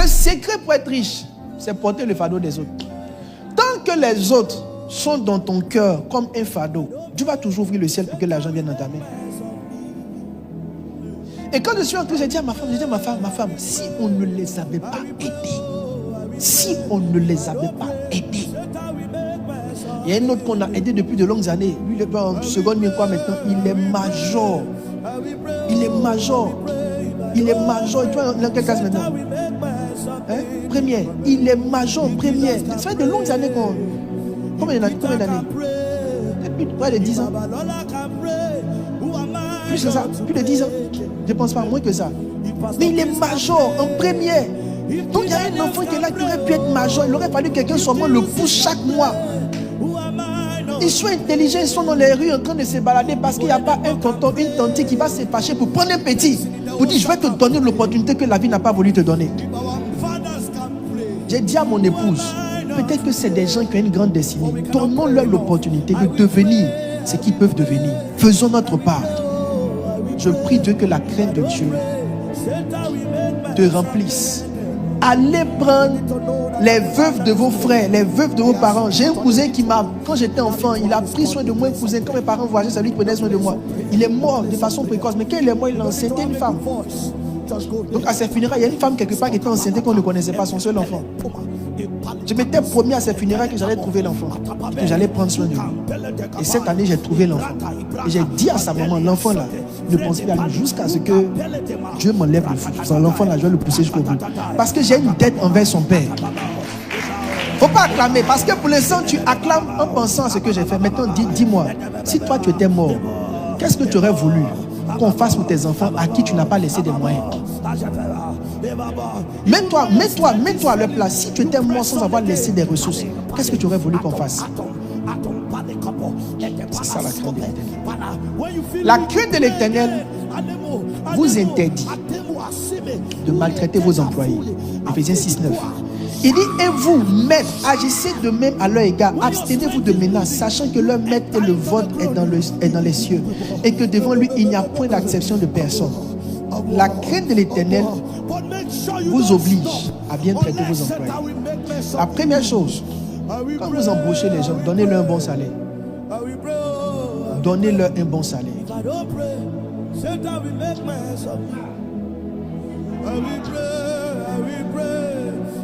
Le secret pour être riche, c'est porter le fardeau des autres. Tant que les autres sont dans ton cœur comme un fardeau, Dieu va toujours ouvrir le ciel pour que l'argent vienne dans ta main. Et quand je suis entré, j'ai dit à ma femme, si on ne les avait pas aidés, il y a un autre qu'on a aidé depuis de longues années. Lui, il est en seconde, mais quoi maintenant? Il est major. Et toi, dans quelle classe maintenant? Première. Il est major, première. Ça fait de longues années qu'on... Combien d'années? Depuis près de 10 ans. Plus que ça, plus de 10 ans. Je ne pense pas, moins que ça. Mais il est major, en première. Donc il y a un enfant qui est là qui aurait pu être major. Il aurait fallu que quelqu'un seulement le pousse chaque mois. Ils sont intelligents, ils sont dans les rues en train de se balader parce qu'il n'y a pas un tonton, une tante qui va se fâcher pour prendre un petit. Pour dire, je vais te donner l'opportunité que la vie n'a pas voulu te donner. J'ai dit à mon épouse, peut-être que c'est des gens qui ont une grande destinée. Donnons-leur l'opportunité de devenir ce qu'ils peuvent devenir. Faisons notre part. Je prie Dieu que la crainte de Dieu te remplisse. Allez prendre les veuves de vos frères, les veuves de vos parents. J'ai un cousin qui m'a, quand j'étais enfant, il a pris soin de moi, un cousin. Quand mes parents voyageaient, c'est lui qui prenait soin de moi. Il est mort de façon précoce, mais quand il est mort, il a enceinté une femme. Donc à ses funérailles, il y a une femme quelque part qui était enceinte qu'on ne connaissait pas, son seul enfant. Je m'étais promis à ses funérailles que j'allais trouver l'enfant, que j'allais prendre soin de lui. Et cette année, j'ai trouvé l'enfant. Et j'ai dit à sa maman, l'enfant là, ne pense plus à lui jusqu'à ce que Dieu m'enlève le fou. L'enfant là, je vais le pousser jusqu'au bout. Parce que j'ai une dette envers son père. Faut pas acclamer, parce que pour l'instant, tu acclames en pensant à ce que j'ai fait. Maintenant, dis-moi, si toi tu étais mort, qu'est-ce que tu aurais voulu qu'on fasse pour tes enfants à qui tu n'as pas laissé des moyens? Mets-toi à leur place. Si tu étais mort sans avoir laissé des ressources, qu'est-ce que tu aurais voulu qu'on fasse? C'est ça la crainte de l'Éternel. La crainte de l'Éternel vous interdit de maltraiter vos employés. Éphésiens 6, 9. Il dit, et vous, maîtres, agissez de même à leur égard. Abstenez-vous de menaces, sachant que leur maître et le vôtre est dans les cieux, et que devant lui, il n'y a point d'acception de personne. La crainte de l'Éternel vous oblige à bien traiter vos employés. La première chose, quand vous embauchez les gens, donnez-leur un bon salaire. Donnez-leur un bon salaire.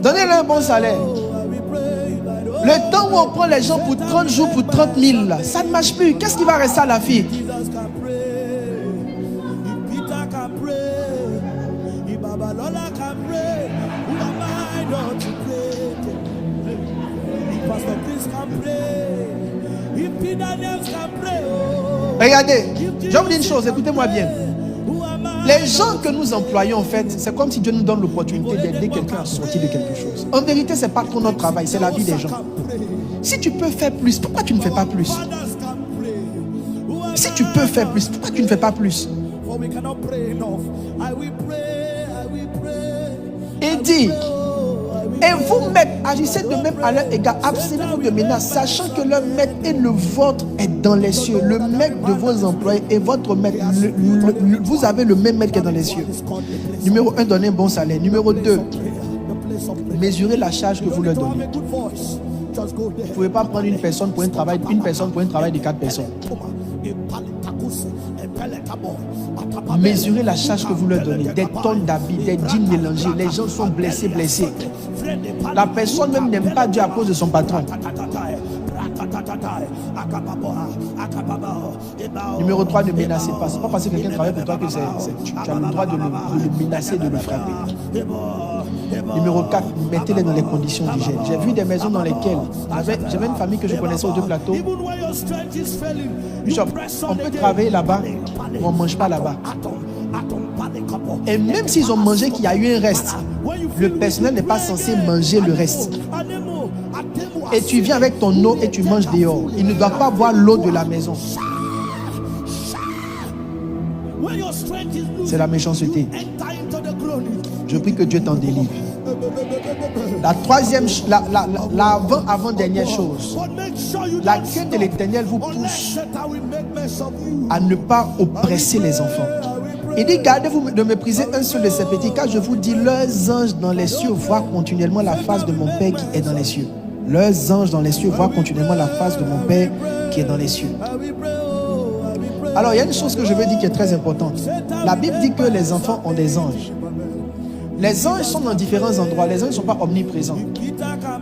Donnez-leur un bon salaire. Le temps où on prend les gens pour 30 jours, pour 30 000, là, ça ne marche plus. Qu'est-ce qui va rester à la fille? Regardez, je vais vous dire une chose, écoutez-moi bien. Les gens que nous employons, en fait, c'est comme si Dieu nous donne l'opportunité d'aider quelqu'un à sortir de quelque chose. En vérité, ce n'est pas trop notre travail, c'est la vie des gens. Si tu peux faire plus, pourquoi tu ne fais pas plus? Si tu peux faire plus, pourquoi tu ne fais pas plus? Et dit, et vous, maîtres, agissez de même à leur égard, abstenez-vous de menaces, sachant que leur maître et le vôtre est dans les cieux. Le maître de vos employés et votre maître, vous avez le même maître qui est dans les cieux. Numéro 1, donnez un bon salaire. Numéro 2, mesurez la charge que vous leur donnez. Vous ne pouvez pas prendre une personne pour un travail de 4 personnes. Mesurez la charge que vous leur donnez. Des tonnes d'habits, des jeans mélangés. Les gens sont blessés. La personne même n'aime pas Dieu à cause de son patron. Numéro 3, ne menacez pas. Ce n'est pas parce que quelqu'un travaille pour toi que tu as le droit de le menacer, de le frapper. Numéro 4, mettez-les dans les conditions d'hygiène. J'ai vu des maisons dans lesquelles j'avais une famille que je connaissais aux 2 plateaux. Bishop, on peut travailler là-bas, mais on ne mange pas là-bas. Et même s'ils ont mangé, qu'il y a eu un reste, le personnel n'est pas censé manger le reste. Et tu viens avec ton eau et tu manges dehors. Il ne doit pas boire l'eau de la maison. C'est la méchanceté. Je prie que Dieu t'en délivre. La troisième, avant-dernière chose, la crainte de l'Éternel vous pousse à ne pas oppresser les enfants. Il dit, gardez-vous de mépriser un seul de ces petits, car je vous dis, leurs anges dans les cieux voient continuellement la face de mon Père qui est dans les cieux. Leurs anges dans les cieux voient continuellement la face de mon Père qui est dans les cieux. Alors, il y a une chose que je veux dire qui est très importante. La Bible dit que les enfants ont des anges. Les anges sont dans différents endroits. Les anges ne sont pas omniprésents.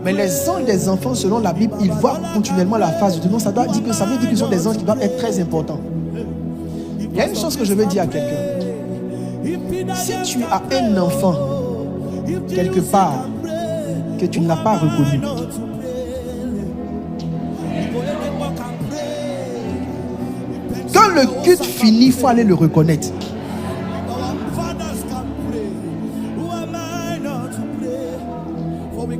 Mais les anges des enfants, selon la Bible, ils voient continuellement la face de Dieu. Donc, ça veut dire qu'ils sont des anges qui doivent être très importants. Il y a une chose que je veux dire à quelqu'un. Si tu as un enfant, quelque part, que tu ne l'as pas reconnu, quand le culte finit, il faut aller le reconnaître.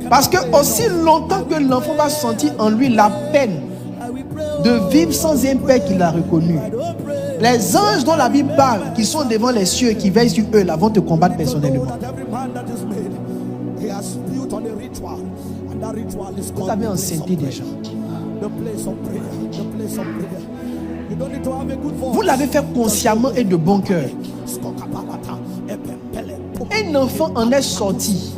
Parce que aussi longtemps que l'enfant va sentir en lui la peine de vivre sans un père qui l'a reconnu, les anges dont la Bible parle, qui sont devant les cieux et qui veillent sur eux, là, vont te combattre personnellement. Vous avez enceinté des gens. Vous l'avez fait consciemment et de bon cœur. Un enfant en est sorti.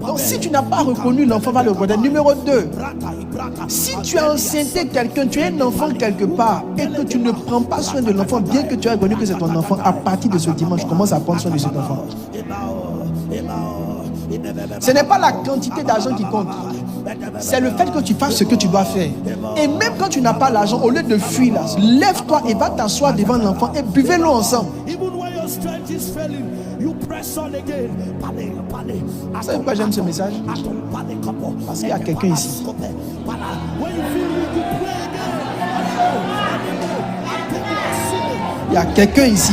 Donc si tu n'as pas reconnu, l'enfant va le reconnaître. Numéro 2, si tu as enceinté quelqu'un, tu es un enfant quelque part et que tu ne prends pas soin de l'enfant, bien que tu aies reconnu que c'est ton enfant, à partir de ce dimanche, commence à prendre soin de cet enfant. Ce n'est pas la quantité d'argent qui compte. C'est le fait que tu fasses ce que tu dois faire. Et même quand tu n'as pas l'argent, au lieu de fuir là, lève-toi et va t'asseoir devant l'enfant et buvez-le ensemble. Vous savez pourquoi j'aime ce message? Parce qu'il y a quelqu'un ici. Il y a quelqu'un ici.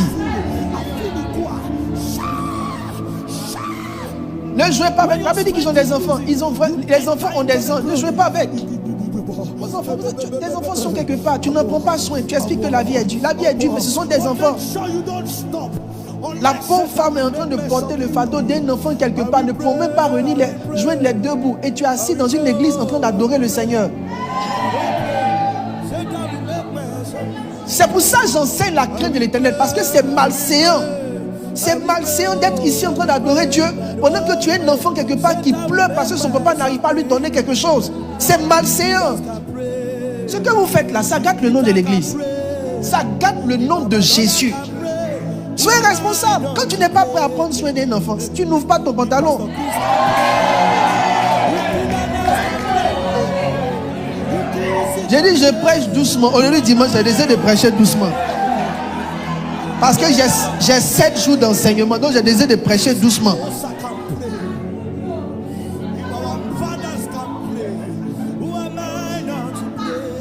Ne jouez pas avec. La Bible dit qu'ils ont des enfants. Les enfants ont des anges. Ne jouez pas avec. Tes enfants sont quelque part. Tu n'en prends pas soin. Tu expliques que la vie est dure. La vie est dure, mais ce sont des enfants. La pauvre femme est en train de porter le fardeau d'un enfant quelque part. Ne peut même pas joindre les deux bouts. Et tu es assis dans une église en train d'adorer le Seigneur. C'est pour ça que j'enseigne la crainte de l'Éternel. Parce que c'est malséant. C'est malséant d'être ici en train d'adorer Dieu pendant que tu es un enfant quelque part qui pleure parce que son papa n'arrive pas à lui donner quelque chose. C'est malséant. Ce que vous faites là, ça gâte le nom de l'église. Ça gâte le nom de Jésus. Soyez responsable. Quand tu n'es pas prêt à prendre soin d'un enfant, tu n'ouvres pas ton pantalon. J'ai dit je prêche doucement. Aujourd'hui dimanche, j'ai décidé de prêcher doucement. Parce que j'ai 7 jours d'enseignement, donc j'ai décidé de prêcher doucement.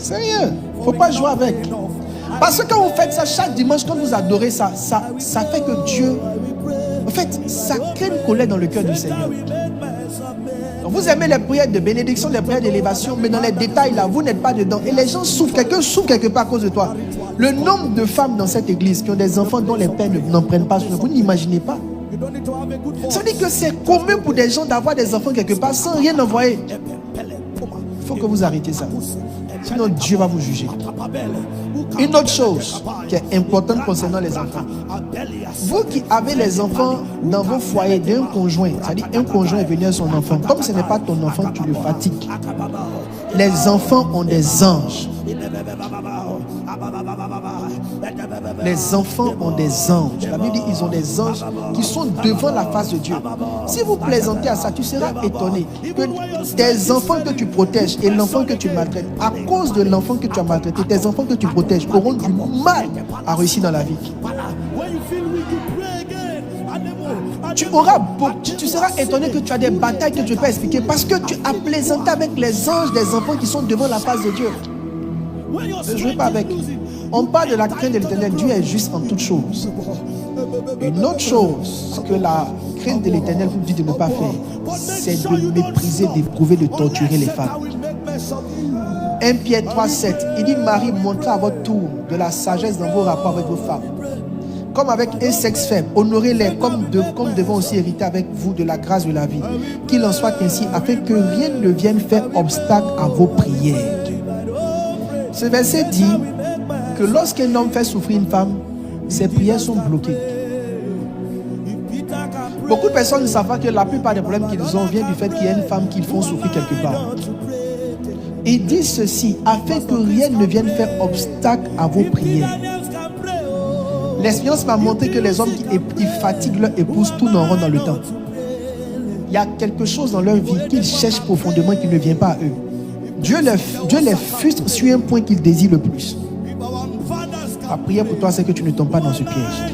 Sérieux, il ne faut pas jouer avec. Parce que quand vous faites ça chaque dimanche, quand vous adorez ça, ça fait que Dieu... En fait, ça crée une colère dans le cœur du Seigneur. Donc vous aimez les prières de bénédiction, les prières d'élévation, mais dans les détails là, vous n'êtes pas dedans. Et les gens souffrent, quelqu'un souffre quelque part à cause de toi. Le nombre de femmes dans cette église qui ont des enfants dont les pères n'en prennent pas soin, vous n'imaginez pas. Ça veut dire que c'est commun pour des gens d'avoir des enfants quelque part sans rien envoyer. Il faut que vous arrêtez ça. Sinon Dieu va vous juger. Une autre chose qui est importante concernant les enfants. Vous qui avez les enfants dans vos foyers d'un conjoint, c'est-à-dire un conjoint est venu à son enfant, comme ce n'est pas ton enfant, tu le fatigues. Les enfants ont des anges. Les enfants ont des anges. La Bible dit qu'ils ont des anges qui sont devant la face de Dieu. Si vous plaisantez à ça, tu seras étonné que tes enfants que tu protèges et l'enfant que tu maltraites, à cause de l'enfant que tu as maltraité, tes enfants que tu protèges auront du mal à réussir dans la vie. Tu seras étonné que tu as des batailles que tu ne peux pas expliquer parce que tu as plaisanté avec les anges des enfants qui sont devant la face de Dieu. Ne jouez pas avec. On parle de la crainte de l'Éternel. Dieu est juste en toutes choses. Une autre chose que la crainte de l'Éternel vous dit de ne pas faire, c'est de mépriser, d'éprouver, de torturer les femmes. 1 Pierre 3,7, il dit: Marie, montrez à votre tour de la sagesse dans vos rapports avec vos femmes. Comme avec un sexe faible, honorez-les comme devant aussi hériter avec vous de la grâce de la vie. Qu'il en soit ainsi, afin que rien ne vienne faire obstacle à vos prières. Ce verset dit que lorsqu'un homme fait souffrir une femme, Ces prières sont bloquées. Beaucoup de personnes ne savent pas que la plupart des problèmes qu'ils ont viennent du fait qu'il y a une femme qu'ils font souffrir quelque part. Ils disent ceci, afin que rien ne vienne faire obstacle à vos prières. L'expérience m'a montré que les hommes qui fatiguent leur épouse tournent en rond dans le temps. Il y a quelque chose dans leur vie qu'ils cherchent profondément qui ne vient pas à eux. Dieu les frustre sur un point qu'ils désirent le plus. La prière pour toi, c'est que tu ne tombes pas dans ce piège.